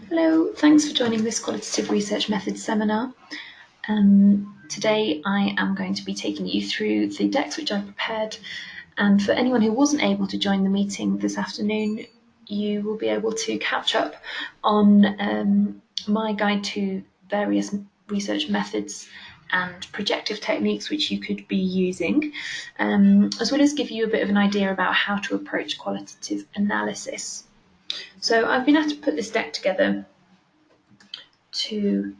Hello, thanks for joining this Qualitative Research Methods seminar. Today I am going to be taking you through the decks which I've prepared, and for anyone who wasn't able to join the meeting this afternoon, you will be able to catch up on my guide to various research methods and projective techniques which you could be using, as well as give you a bit of an idea about how to approach qualitative analysis. So I've been asked to put this deck together to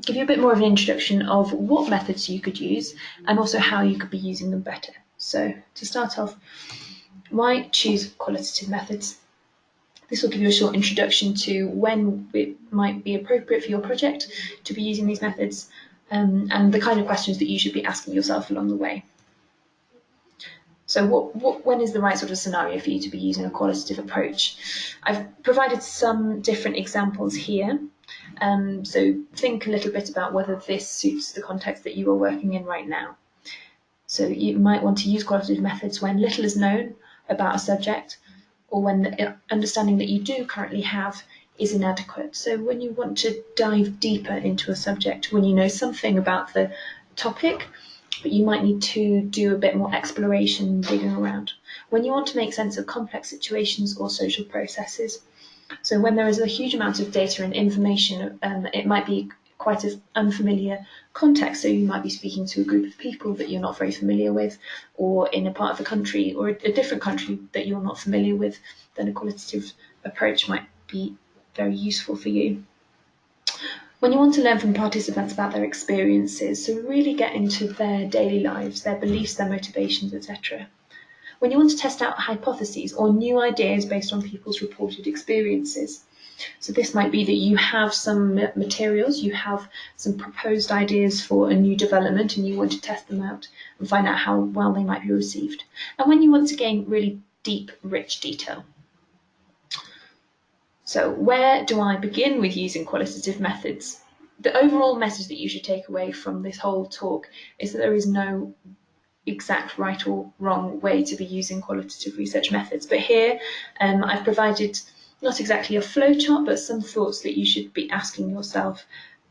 give you a bit more of an introduction of what methods you could use and also how you could be using them better. So to start off, why choose qualitative methods? This will give you a short introduction to when it might be appropriate for your project to be using these methods, and the kind of questions that you should be asking yourself along the way. So when is the right sort of scenario for you to be using a qualitative approach? I've provided some different examples here. So think a little bit about whether this suits the context that you are working in right now. So you might want to use qualitative methods when little is known about a subject, or when the understanding that you do currently have is inadequate. So when you want to dive deeper into a subject, when you know something about the topic, but you might need to do a bit more exploration, digging around. When you want to make sense of complex situations or social processes. So when there is a huge amount of data and information, it might be quite an unfamiliar context. So you might be speaking to a group of people that you're not very familiar with, or in a part of the country or a different country that you're not familiar with, then a qualitative approach might be very useful for you. When you want to learn from participants about their experiences, so really get into their daily lives, their beliefs, their motivations, etc. When you want to test out hypotheses or new ideas based on people's reported experiences. So this might be that you have some materials, you have some proposed ideas for a new development and you want to test them out and find out how well they might be received. And when you want to gain really deep, rich detail. So where do I begin with using qualitative methods? The overall message that you should take away from this whole talk is that there is no exact right or wrong way to be using qualitative research methods. But here I've provided not exactly a flowchart, but some thoughts that you should be asking yourself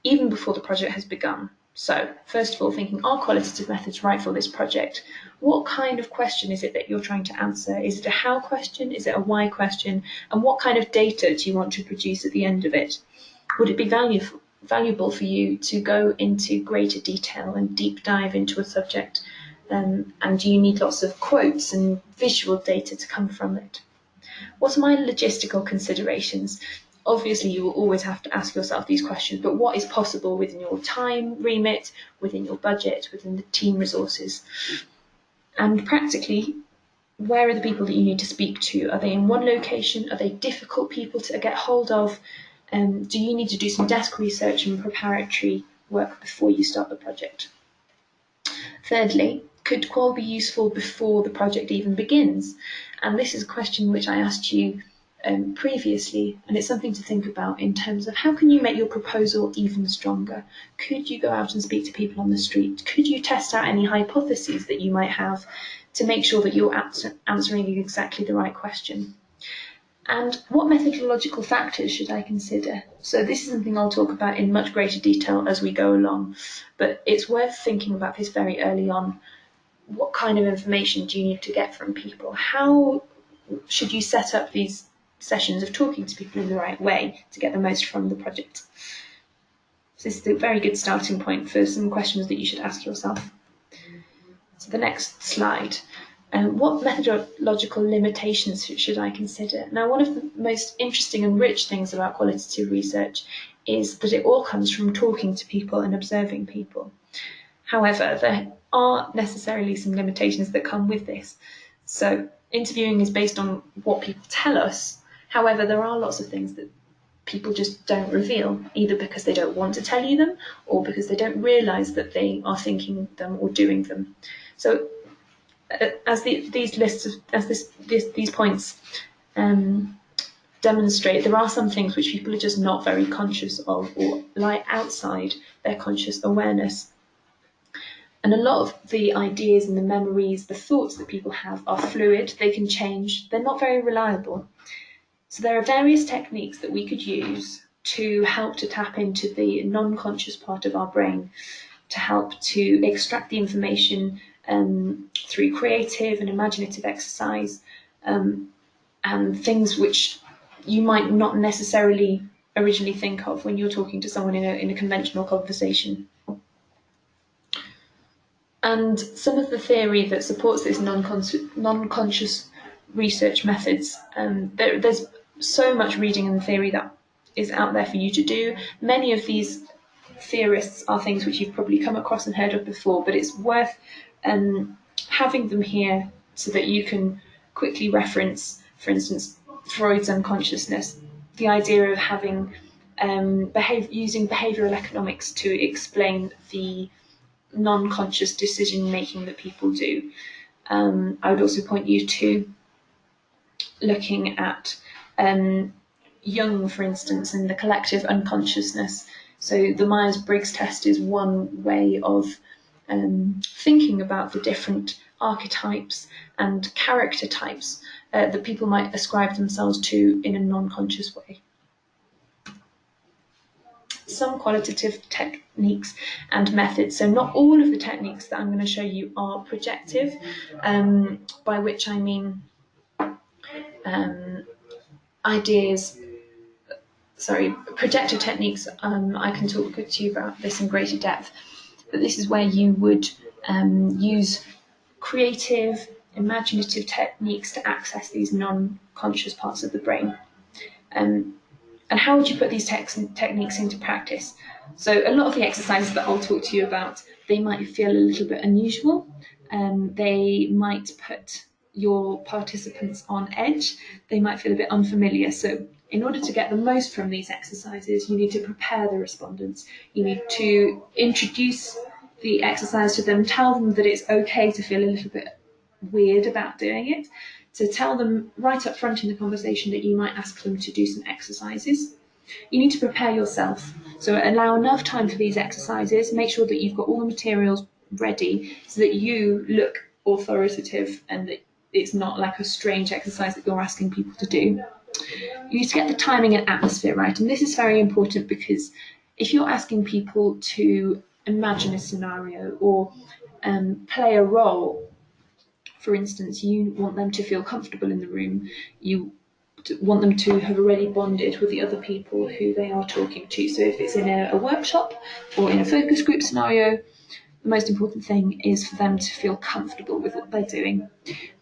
even before the project has begun. So first of all, thinking, are qualitative methods right for this project? What kind of question is it that you're trying to answer? Is it a how question? Is it a why question? And what kind of data do you want to produce at the end of it? Would it be valuable for you to go into greater detail and deep dive into a subject? And do you need lots of quotes and visual data to come from it? What are my logistical considerations? Obviously, you will always have to ask yourself these questions, but what is possible within your time remit, within your budget, within the team resources? And practically, where are the people that you need to speak to? Are they in one location? Are they difficult people to get hold of? Do you need to do some desk research and preparatory work before you start the project? Thirdly, could qual be useful before the project even begins? And this is a question which I asked you previously, and it's something to think about in terms of how can you make your proposal even stronger? Could you go out and speak to people on the street? Could you test out any hypotheses that you might have to make sure that you're answering exactly the right question? And what methodological factors should I consider? So this is something I'll talk about in much greater detail as we go along, but it's worth thinking about this very early on. What kind of information do you need to get from people? How should you set up these sessions of talking to people in the right way to get the most from the project? So this is a very good starting point for some questions that you should ask yourself. So the next slide. What methodological limitations should I consider? Now, one of the most interesting and rich things about qualitative research is that it all comes from talking to people and observing people. However, there are necessarily some limitations that come with this. So interviewing is based on what people tell us. However, there are lots of things that people just don't reveal, either because they don't want to tell you them or because they don't realise that they are thinking them or doing them. So as these points demonstrate, there are some things which people are just not very conscious of or lie outside their conscious awareness. And a lot of the ideas and the memories, the thoughts that people have are fluid, they can change, they're not very reliable. So there are various techniques that we could use to help to tap into the non-conscious part of our brain, to help to extract the information through creative and imaginative exercise, and things which you might not necessarily originally think of when you're talking to someone in a conventional conversation. And some of the theory that supports this non-conscious research methods, there's so much reading and theory that is out there for you to do. Many of these theorists are things which you've probably come across and heard of before, but it's worth having them here so that you can quickly reference, for instance, Freud's unconsciousness, the idea of having using behavioural economics to explain the non-conscious decision making that people do. I would also point you to looking at Jung, for instance, and the collective unconsciousness. So the Myers-Briggs test is one way of thinking about the different archetypes and character types that people might ascribe themselves to in a non-conscious way. Some qualitative techniques and methods. So not all of the techniques that I'm going to show you are projective, by which I mean projective techniques. I can talk to you about this in greater depth, but this is where you would use creative, imaginative techniques to access these non-conscious parts of the brain. And how would you put these techniques into practice? So a lot of the exercises that I'll talk to you about, they might feel a little bit unusual. They might put your participants on edge. They might feel a bit unfamiliar. So in order to get the most from these exercises, you need to prepare the respondents. You need to introduce the exercise to them, tell them that it's okay to feel a little bit weird about doing it. So tell them right up front in the conversation that you might ask them to do some exercises. You need to prepare yourself. So allow enough time for these exercises. Make sure that you've got all the materials ready so that you look authoritative and that it's not like a strange exercise that you're asking people to do. You need to get the timing and atmosphere right. And this is very important because if you're asking people to imagine a scenario or play a role, for instance, you want them to feel comfortable in the room. You want them to have already bonded with the other people who they are talking to. So if it's in a workshop or in a focus group scenario, the most important thing is for them to feel comfortable with what they're doing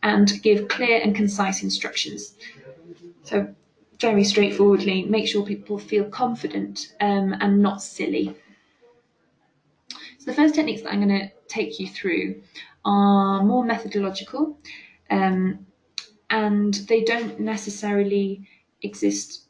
and give clear and concise instructions. So very straightforwardly, make sure people feel confident and not silly. So the first techniques that I'm going to take you through are more methodological, and they don't necessarily exist.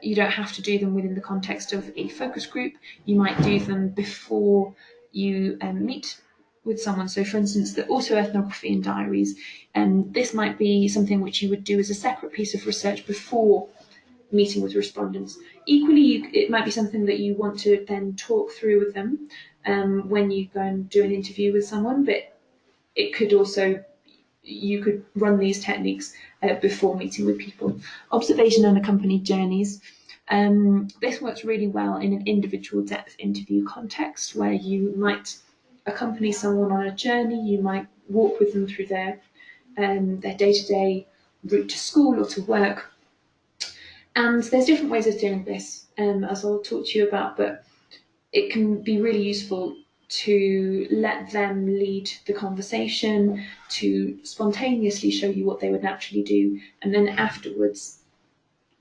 You don't have to do them within the context of a focus group. You might do them before you meet with someone. So for instance, the autoethnography and diaries, this might be something which you would do as a separate piece of research before meeting with respondents. Equally, it might be something that you want to then talk through with them when you go and do an interview with someone, but it could also, you could run these techniques before meeting with people. Observation and accompanied journeys. This works really well in an individual depth interview context where you might accompany someone on a journey, you might walk with them through their day-to-day route to school or to work. And there's different ways of doing this, as I'll talk to you about, but it can be really useful to let them lead the conversation, to spontaneously show you what they would naturally do, and then afterwards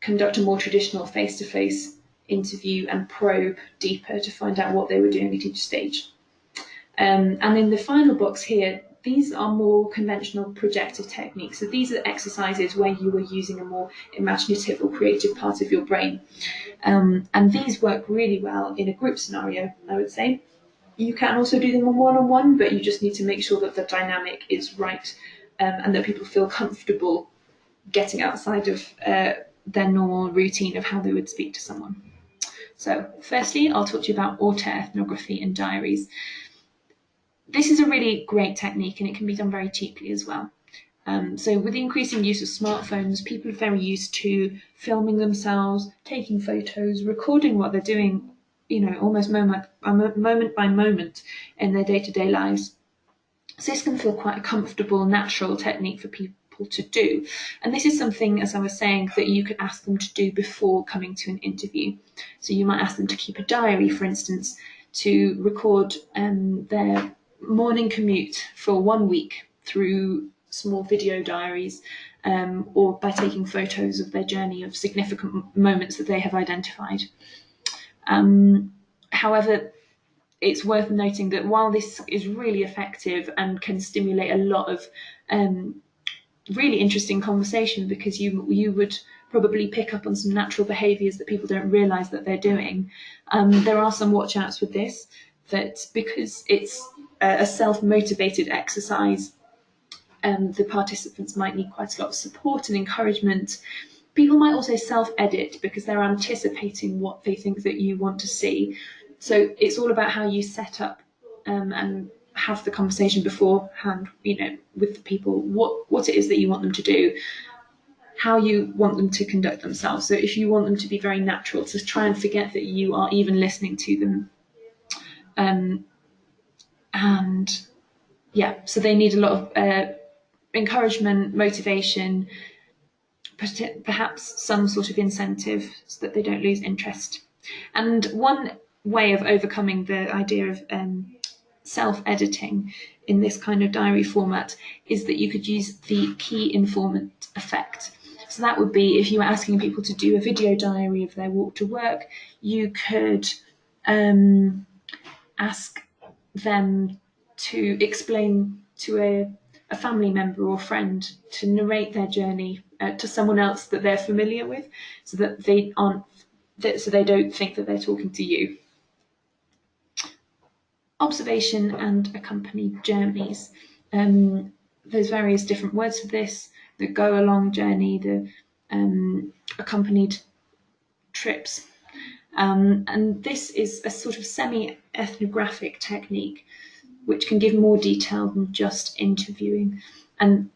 conduct a more traditional face-to-face interview and probe deeper to find out what they were doing at each stage. And in the final box here, these are more conventional projective techniques. So these are exercises where you are using a more imaginative or creative part of your brain. And these work really well in a group scenario, I would say. You can also do them one-on-one, but you just need to make sure that the dynamic is right and that people feel comfortable getting outside of their normal routine of how they would speak to someone. So firstly, I'll talk to you about autoethnography and diaries. This is a really great technique and it can be done very cheaply as well. So with the increasing use of smartphones, people are very used to filming themselves, taking photos, recording what they're doing, almost moment by moment in their day-to-day lives. So this can feel quite a comfortable, natural technique for people to do. And this is something, as I was saying, that you could ask them to do before coming to an interview. So you might ask them to keep a diary, for instance, to record their morning commute for 1 week through small video diaries, or by taking photos of their journey of significant moments that they have identified. However, it's worth noting that while this is really effective and can stimulate a lot of really interesting conversation, because you would probably pick up on some natural behaviours that people don't realise that they're doing, there are some watch outs with this, that because it's a self-motivated exercise, the participants might need quite a lot of support and encouragement. People might also self-edit because they're anticipating what they think that you want to see. So it's all about how you set up and have the conversation beforehand, with the people, what it is that you want them to do, how you want them to conduct themselves. So if you want them to be very natural, to try and forget that you are even listening to them. And yeah, so they need a lot of encouragement, motivation, perhaps some sort of incentive so that they don't lose interest. And one way of overcoming the idea of self-editing in this kind of diary format is that you could use the key informant effect. So that would be, if you were asking people to do a video diary of their walk to work, you could ask them to explain to a family member or friend, to narrate their journey to someone else that they're familiar with, so that they don't think that they're talking to you. Observation and accompanied journeys. There's various different words for this: the go-along journey, the accompanied trips. And this is a sort of semi-ethnographic technique which can give more detail than just interviewing. And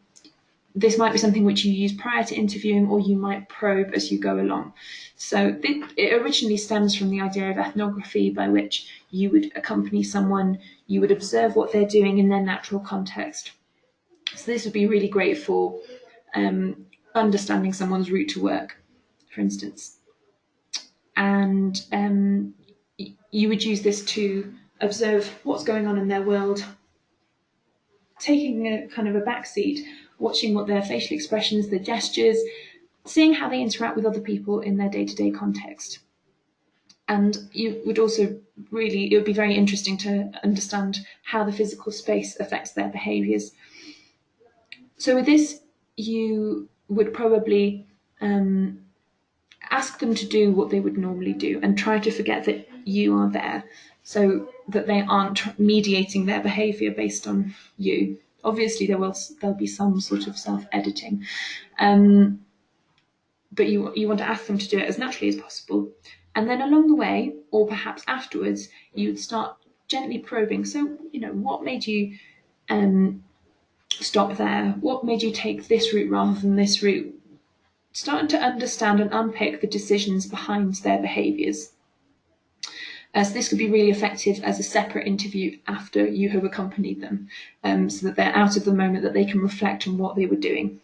this might be something which you use prior to interviewing, or you might probe as you go along. So it originally stems from the idea of ethnography, by which you would accompany someone, you would observe what they're doing in their natural context. So this would be really great for understanding someone's route to work, for instance. And you would use this to observe what's going on in their world, taking a kind of a backseat, watching what their facial expressions, their gestures, seeing how they interact with other people in their day-to-day context. And you would also it would be very interesting to understand how the physical space affects their behaviours. So with this, you would probably ask them to do what they would normally do and try to forget that you are there, so that they aren't mediating their behaviour based on you. Obviously, there'll be some sort of self-editing, but you want to ask them to do it as naturally as possible. And then along the way, or perhaps afterwards, you would start gently probing. So, what made you stop there? What made you take this route rather than this route? Starting to understand and unpick the decisions behind their behaviours. So this could be really effective as a separate interview after you have accompanied them, so that they're out of the moment, that they can reflect on what they were doing.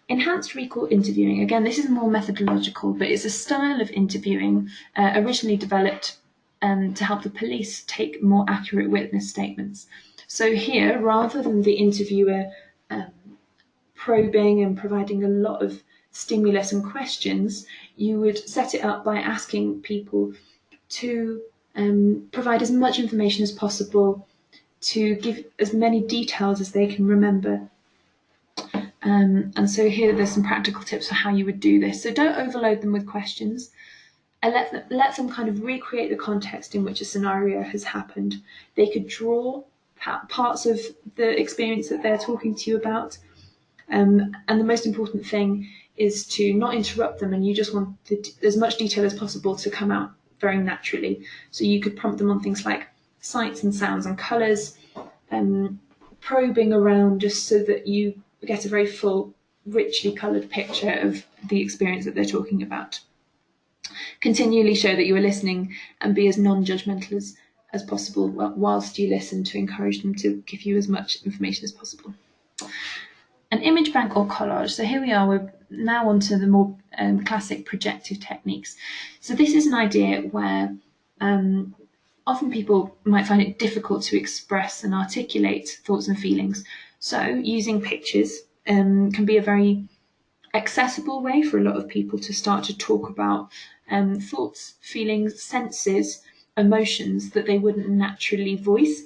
Enhanced recall interviewing. Again, this is more methodological, but it's a style of interviewing originally developed to help the police take more accurate witness statements. So here, rather than the interviewer probing and providing a lot of stimulus and questions, you would set it up by asking people to provide as much information as possible, to give as many details as they can remember. And so here there's some practical tips for how you would do this. So don't overload them with questions, and let them kind of recreate the context in which a scenario has happened. They could draw parts of the experience that they're talking to you about. And the most important thing is to not interrupt them, and you just want as much detail as possible to come out very naturally. So you could prompt them on things like sights and sounds and colours, probing around just so that you get a very full, richly coloured picture of the experience that they're talking about. Continually show that you are listening and be as non-judgmental as possible whilst you listen, to encourage them to give you as much information as possible. An image bank or collage. So here we are, we're now onto the more classic projective techniques. So this is an idea where often people might find it difficult to express and articulate thoughts and feelings. So using pictures can be a very accessible way for a lot of people to start to talk about thoughts, feelings, senses, emotions that they wouldn't naturally voice.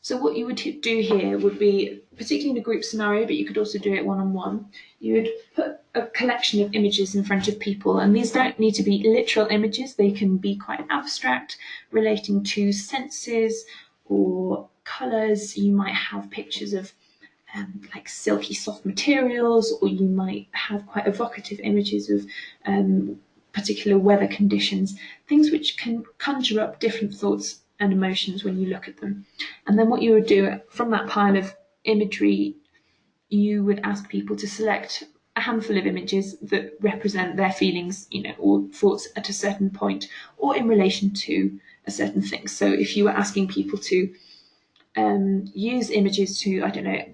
So what you would do here would be, particularly in a group scenario, but you could also do it one-on-one, you would put a collection of images in front of people, and these don't need to be literal images. They can be quite abstract, relating to senses or colours. You might have pictures of like silky soft materials, or you might have quite evocative images of particular weather conditions, things which can conjure up different thoughts and emotions when you look at them. And then what you would do from that pile of imagery, you would ask people to select a handful of images that represent their feelings, or thoughts at a certain point or in relation to a certain thing. So if you were asking people to use images to,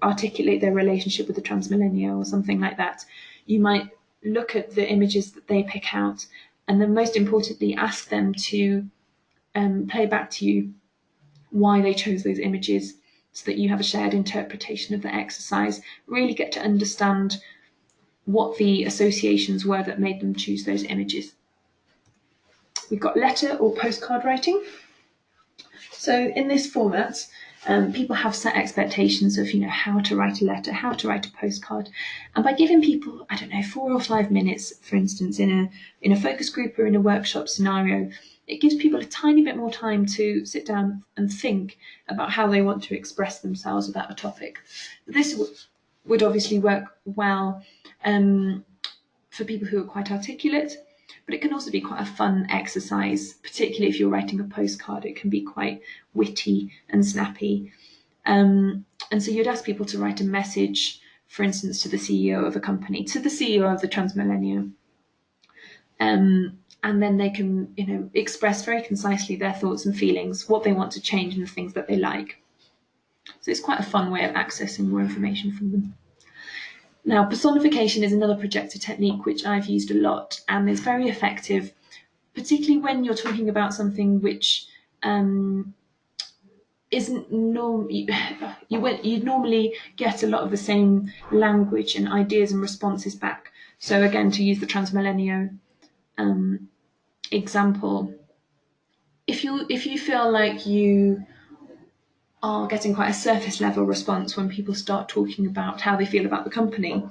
articulate their relationship with the transmillennia or something like that, you might look at the images that they pick out, and then most importantly ask them to play back to you why they chose those images, so that you have a shared interpretation of the exercise. Really get to understand what the associations were that made them choose those images. We've got letter or postcard writing. So in this format, people have set expectations of, how to write a letter, how to write a postcard, and by giving people, 4 or 5 minutes, for instance, in a focus group or in a workshop scenario, it gives people a tiny bit more time to sit down and think about how they want to express themselves about a topic. This would obviously work well for people who are quite articulate, but it can also be quite a fun exercise, particularly if you're writing a postcard. It can be quite witty and snappy. And so you'd ask people to write a message, for instance, to the CEO of a company, to the CEO of the Transmillennium. And then they can, express very concisely their thoughts and feelings, what they want to change and the things that they like. So it's quite a fun way of accessing more information from them. Now, personification is another projector technique which I've used a lot, and is very effective, particularly when you're talking about something which isn't normal. You'd normally get a lot of the same language and ideas and responses back. So again, to use the Transmillennial example, if you feel like you are getting quite a surface level response when people start talking about how they feel about the company,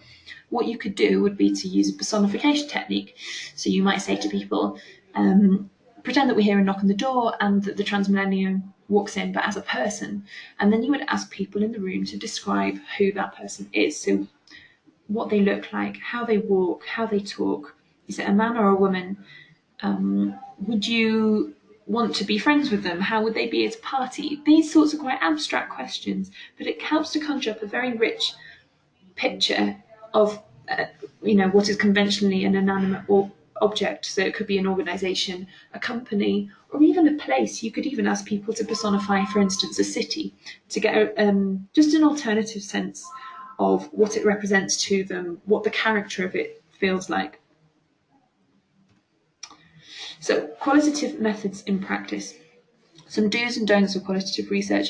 what you could do would be to use a personification technique. So you might say to people, pretend that we're here and knock on the door and that the Transmillennium walks in, but as a person. And then you would ask people in the room to describe who that person is. So what they look like, how they walk, how they talk. Is it a man or a woman? Would you want to be friends with them? How would they be at a party? These sorts of quite abstract questions, but it helps to conjure up a very rich picture of what is conventionally an inanimate object. So it could be an organisation, a company, or even a place. You could even ask people to personify, for instance, a city, to get just an alternative sense of what it represents to them, what the character of it feels like. So, qualitative methods in practice. Some do's and don'ts of qualitative research.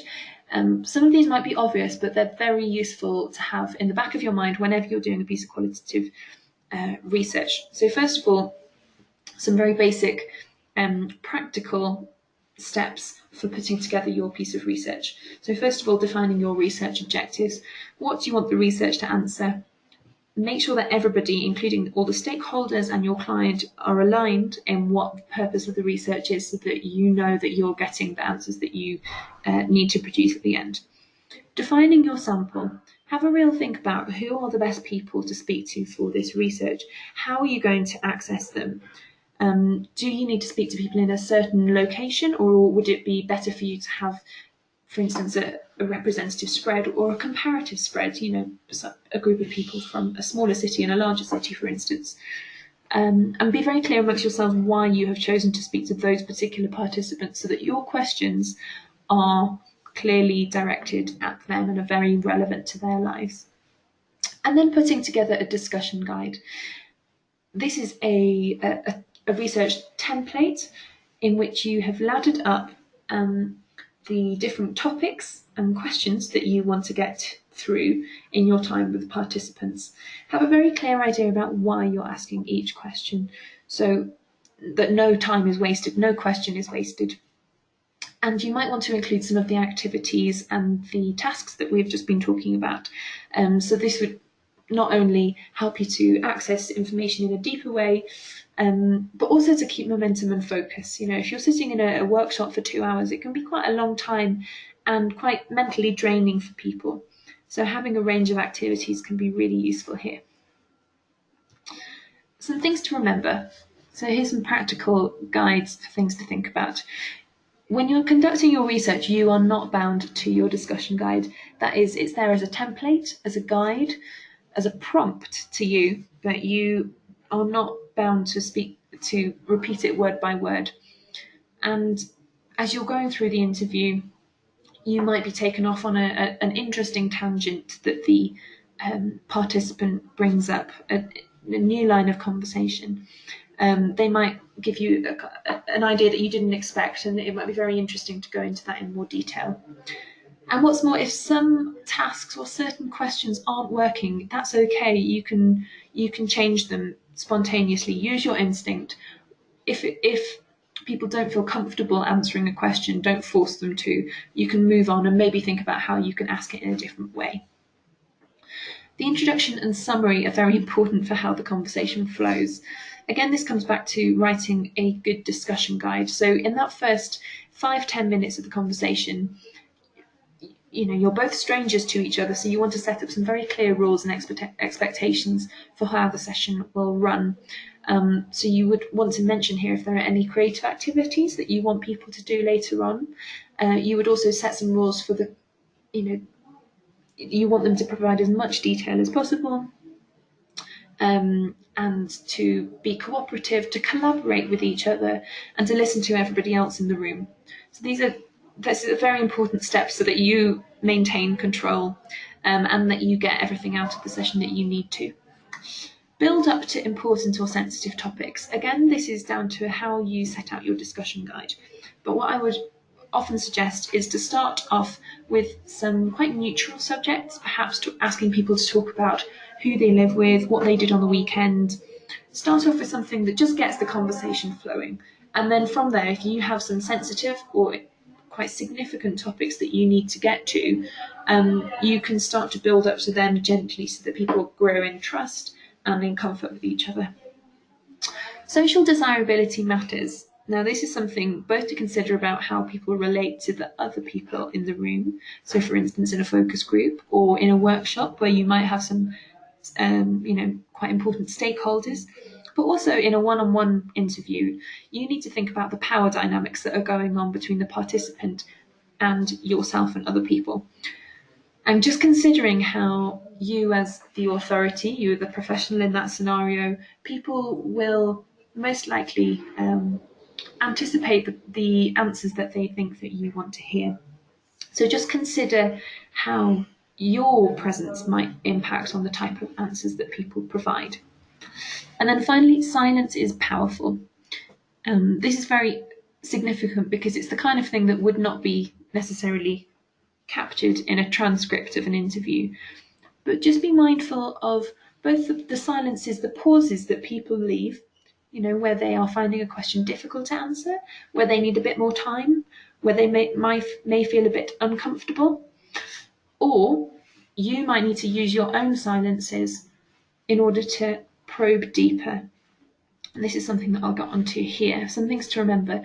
Some of these might be obvious, but they're very useful to have in the back of your mind whenever you're doing a piece of qualitative research. So first of all, some very basic practical steps for putting together your piece of research. So first of all, defining your research objectives. What do you want the research to answer? Make sure that everybody, including all the stakeholders and your client, are aligned in what the purpose of the research is, so that you know that you're getting the answers that you need to produce at the end. Defining your sample. Have a real think about who are the best people to speak to for this research. How are you going to access them? Do you need to speak to people in a certain location, or would it be better for you to have for instance, a representative spread or a comparative spread, a group of people from a smaller city and a larger city, for instance. And be very clear amongst yourselves why you have chosen to speak to those particular participants so that your questions are clearly directed at them and are very relevant to their lives. And then putting together a discussion guide. This is a research template in which you have laddered up the different topics and questions that you want to get through in your time with participants. Have a very clear idea about why you're asking each question so that no time is wasted, no question is wasted. And you might want to include some of the activities and the tasks that we've just been talking about. So this would not only help you to access information in a deeper way, but also to keep momentum and focus. If you're sitting in a workshop for 2 hours, it can be quite a long time and quite mentally draining for people. So having a range of activities can be really useful here. Some things to remember. So here's some practical guides for things to think about. When you're conducting your research, you are not bound to your discussion guide. That is, it's there as a template, as a guide, as a prompt to you, but you are not bound to repeat it word by word. And as you're going through the interview, you might be taken off on an interesting tangent that the participant brings up, a new line of conversation. They might give you an idea that you didn't expect, and it might be very interesting to go into that in more detail. And what's more, if some tasks or certain questions aren't working, that's okay. You can change them spontaneously. Use your instinct. If people don't feel comfortable answering a question, don't force them to. You can move on and maybe think about how you can ask it in a different way. The introduction and summary are very important for how the conversation flows. Again, this comes back to writing a good discussion guide. So in that first 5-10 minutes of the conversation, you're both strangers to each other, so you want to set up some very clear rules and expectations for how the session will run. So you would want to mention here if there are any creative activities that you want people to do later on. You would also set some rules for you want them to provide as much detail as possible, and to be cooperative, to collaborate with each other, and to listen to everybody else in the room. So that's a very important step so that you maintain control and that you get everything out of the session that you need to. Build up to important or sensitive topics. Again, this is down to how you set out your discussion guide. But what I would often suggest is to start off with some quite neutral subjects, perhaps asking people to talk about who they live with, what they did on the weekend. Start off with something that just gets the conversation flowing. And then from there, if you have some sensitive or quite significant topics that you need to get to, you can start to build up to them gently so that people grow in trust and in comfort with each other. Social desirability matters. Now, this is something both to consider about how people relate to the other people in the room. So, for instance, in a focus group or in a workshop where you might have some, quite important stakeholders, but also in a one-on-one interview, you need to think about the power dynamics that are going on between the participant and yourself and other people. And just considering how you as the authority, you are the professional in that scenario, people will most likely anticipate the answers that they think that you want to hear. So just consider how your presence might impact on the type of answers that people provide. And then finally, silence is powerful. This is very significant because it's the kind of thing that would not be necessarily captured in a transcript of an interview. But just be mindful of both the silences, the pauses that people leave, where they are finding a question difficult to answer, where they need a bit more time, where they may feel a bit uncomfortable, or you might need to use your own silences in order to probe deeper. And this is something that I'll get onto here. Some things to remember.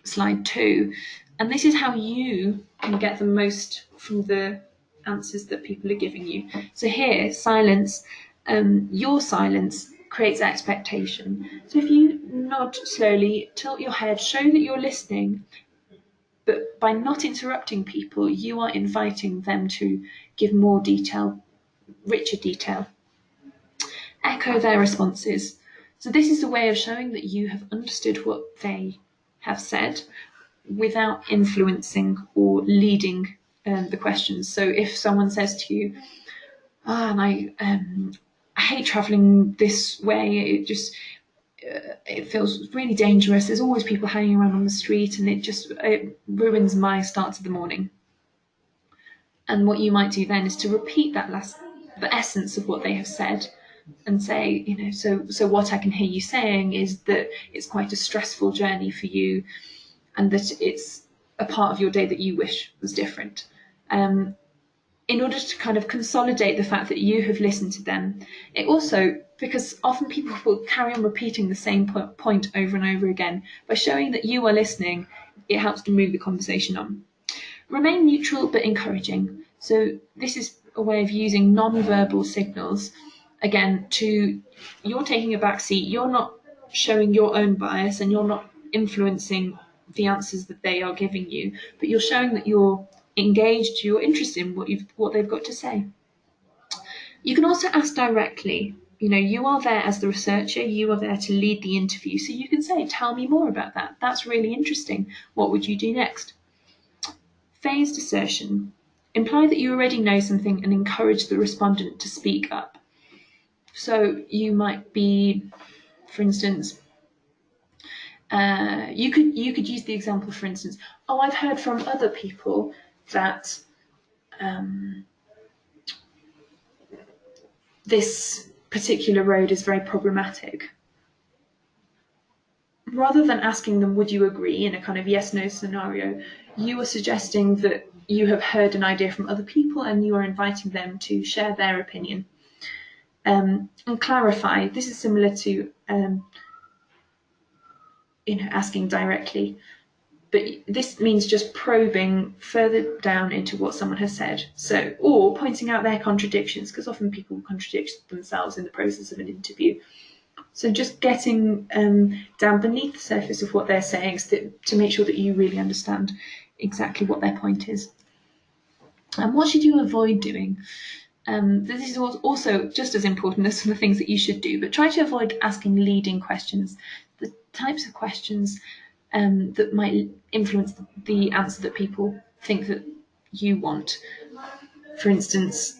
Slide 2. And this is how you can get the most from the answers that people are giving you. So here, silence, your silence creates expectation. So if you nod slowly, tilt your head, show that you're listening, by not interrupting people, you are inviting them to give more detail, richer detail. Echo their responses. So this is a way of showing that you have understood what they have said without influencing or leading the questions. So if someone says to you, I hate travelling this way, it feels really dangerous, there's always people hanging around on the street, and it ruins my start to the morning. And what you might do then is to repeat the essence of what they have said, and say, so what I can hear you saying is that it's quite a stressful journey for you, and that it's a part of your day that you wish was different. In order to kind of consolidate the fact that you have listened to them. It also, because often people will carry on repeating the same point over and over again, by showing that you are listening, it helps to move the conversation on. Remain neutral but encouraging. So this is a way of using non-verbal signals. Again, you're taking a back seat, you're not showing your own bias, and you're not influencing the answers that they are giving you, but you're showing that you're engaged, you're interested in what they've got to say. You can also ask directly. You are there as the researcher, you are there to lead the interview, so you can say, tell me more about that. That's really interesting. What would you do next? Phased assertion. Imply that you already know something and encourage the respondent to speak up. So you might be, for instance, you could use the example, for instance, I've heard from other people that this particular road is very problematic. Rather than asking them, would you agree, in a kind of yes-no scenario, you are suggesting that you have heard an idea from other people and you are inviting them to share their opinion. And clarify. This is similar to asking directly. But this means just probing further down into what someone has said. Or pointing out their contradictions, because often people contradict themselves in the process of an interview. So just getting down beneath the surface of what they're saying, to make sure that you really understand exactly what their point is. And what should you avoid doing? This is also just as important as some of the things that you should do, but try to avoid asking leading questions, the types of questions that might influence the answer that people think that you want. For instance,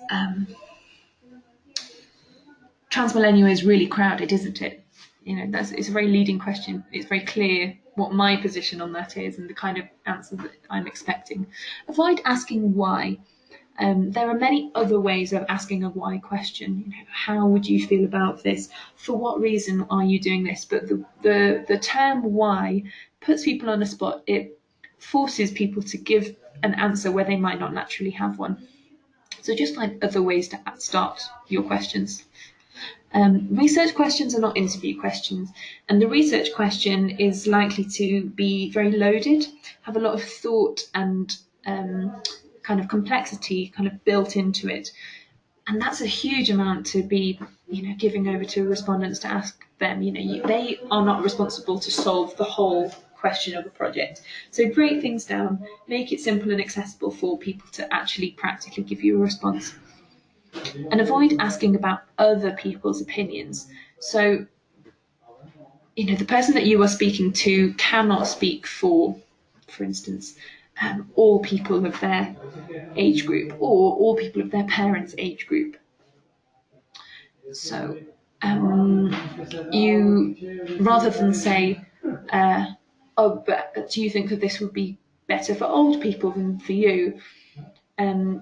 Transmillennial is really crowded, isn't it? It's a very leading question. It's very clear what my position on that is and the kind of answer that I'm expecting. Avoid asking why. There are many other ways of asking a why question. How would you feel about this? For what reason are you doing this? But the term why puts people on a spot. It forces people to give an answer where they might not naturally have one. So just find other ways to start your questions. Research questions are not interview questions, and the research question is likely to be very loaded, have a lot of thought and kind of complexity kind of built into it, and that's a huge amount to be giving over to respondents to ask them. They are not responsible to solve the whole question of a project, so break things down, make it simple and accessible for people to actually practically give you a response. And avoid asking about other people's opinions. So, the person that you are speaking to cannot speak for instance, all people of their age group or all people of their parents' age group. So, you, rather than say, but do you think that this would be better for old people than for you?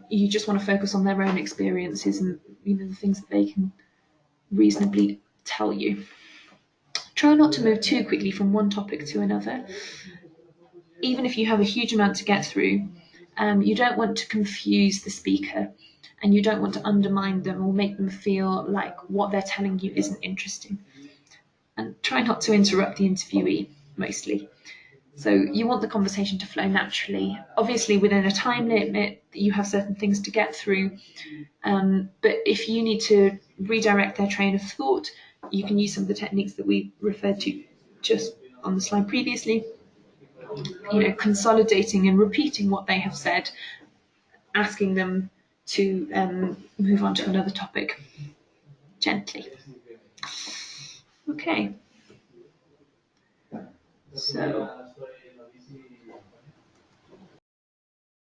You just want to focus on their own experiences and the things that they can reasonably tell you. Try not to move too quickly from one topic to another. Even if you have a huge amount to get through, you don't want to confuse the speaker, and you don't want to undermine them or make them feel like what they're telling you isn't interesting. And try not to interrupt the interviewee, mostly. So you want the conversation to flow naturally. Obviously, within a time limit, you have certain things to get through. But if you need to redirect their train of thought, you can use some of the techniques that we referred to just on the slide previously. consolidating and repeating what they have said, asking them to move on to another topic gently. Okay. So